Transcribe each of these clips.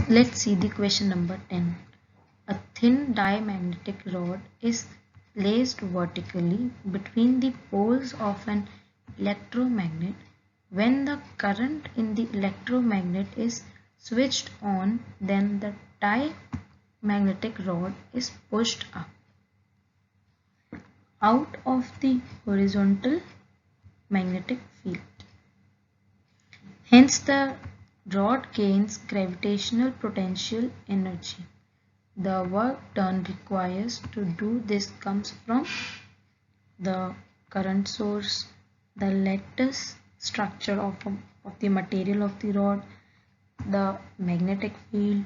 Let's see the question number 10. A thin diamagnetic rod is placed vertically between the poles of an electromagnet. When the current in the electromagnet is switched on, then the diamagnetic rod is pushed up out of the horizontal magnetic field. Hence, the rod gains gravitational potential energy. The work done requires to do this comes from the current source, the lattice structure of the material of the rod, the magnetic field,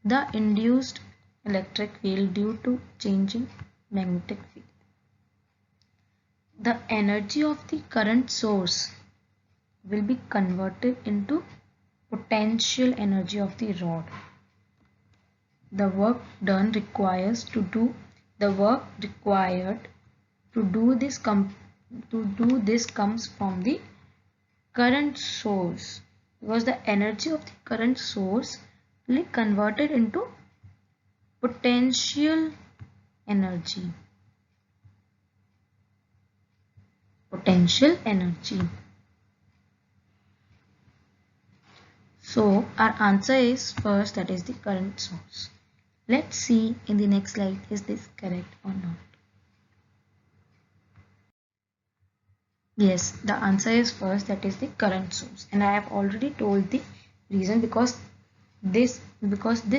the induced electric field due to changing magnetic field. The energy of the current source will be converted into potential energy of the rod. The work done requires to do the work required to do this comes from the current source, because the energy of the current source will be converted into potential energy. So our answer is first, that is the current source. Let's see in the next slide, is this correct or not? Yes, the answer is first, that is the current source, and I have already told the reason, because this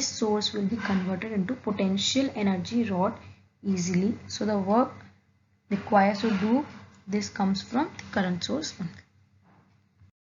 source will be converted into potential energy rod easily. So the work required to do this comes from the current source only.